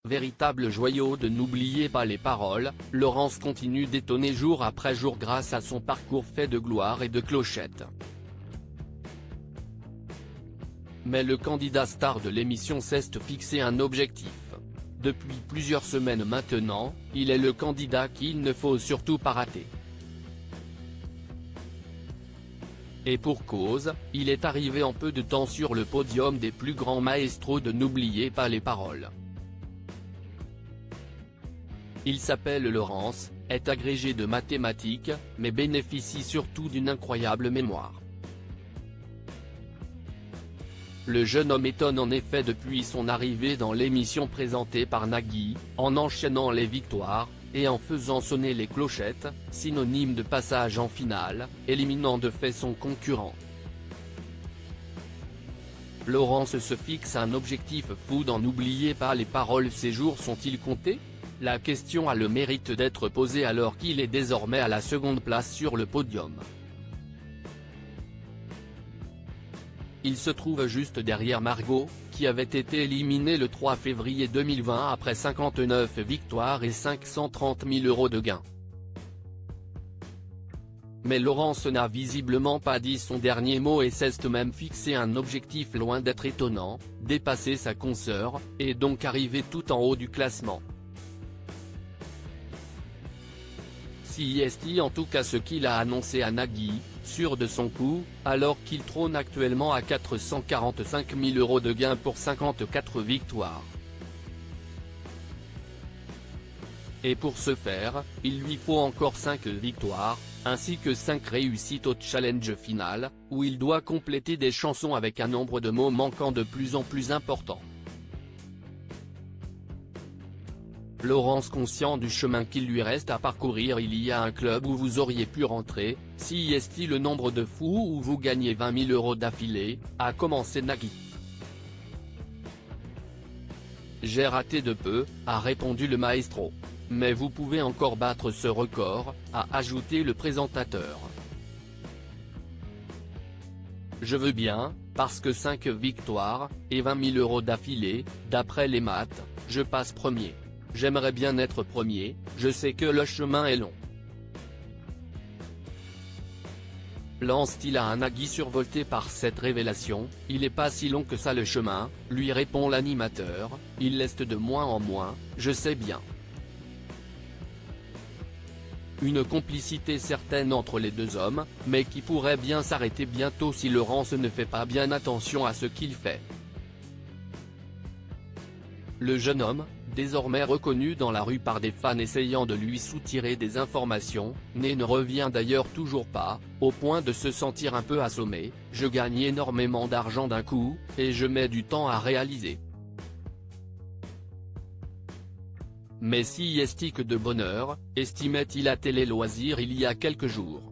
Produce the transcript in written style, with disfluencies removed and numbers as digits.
Véritable joyau de N'oubliez pas les paroles, Laurence continue d'étonner jour après jour grâce à son parcours fait de gloire et de clochettes. Mais le candidat star de l'émission s'est fixé un objectif. Depuis plusieurs semaines maintenant, il est le candidat qu'il ne faut surtout pas rater. Et pour cause, il est arrivé en peu de temps sur le podium des plus grands maestros de N'oubliez pas les paroles. Il s'appelle Laurence, est agrégé de mathématiques, mais bénéficie surtout d'une incroyable mémoire. Le jeune homme étonne en effet depuis son arrivée dans l'émission présentée par Nagui, en enchaînant les victoires, et en faisant sonner les clochettes, synonyme de passage en finale, éliminant de fait son concurrent. Laurence se fixe un objectif fou dans N'oubliez pas les paroles. Ses jours sont-ils comptés? La question a le mérite d'être posée alors qu'il est désormais à la seconde place sur le podium. Il se trouve juste derrière Margot, qui avait été éliminée le 3 février 2020 après 59 victoires et 530 000 € de gains. Mais Laurence n'a visiblement pas dit son dernier mot et s'est même fixé un objectif loin d'être étonnant, dépasser sa consoeur, et donc arriver tout en haut du classement. Si est en tout cas ce qu'il a annoncé à Nagui, sûr de son coup, alors qu'il trône actuellement à 445 000 € de gains pour 54 victoires. Et pour ce faire, il lui faut encore 5 victoires, ainsi que 5 réussites au challenge final, où il doit compléter des chansons avec un nombre de mots manquants de plus en plus important. Laurence, conscient du chemin qu'il lui reste à parcourir: il y a un club où vous auriez pu rentrer, si est le nombre de fous où vous gagnez 20 000 € d'affilée, a commencé Nagui. J'ai raté de peu, a répondu le maestro. Mais vous pouvez encore battre ce record, a ajouté le présentateur. Je veux bien, parce que 5 victoires, et 20 000 € d'affilée, d'après les maths, je passe premier. J'aimerais bien être premier, je sais que le chemin est long. Lance-t-il à un Nagui survolté par cette révélation? Il est pas si long que ça le chemin, lui répond l'animateur, il l'est de moins en moins, je sais bien. Une complicité certaine entre les deux hommes, mais qui pourrait bien s'arrêter bientôt si Laurence ne fait pas bien attention à ce qu'il fait. Le jeune homme, désormais reconnu dans la rue par des fans essayant de lui soutirer des informations, ne revient d'ailleurs toujours pas, au point de se sentir un peu assommé: je gagne énormément d'argent d'un coup, et je mets du temps à réaliser. Mais si est-ce que de bonheur, estimait-il à Télé Loisirs il y a quelques jours.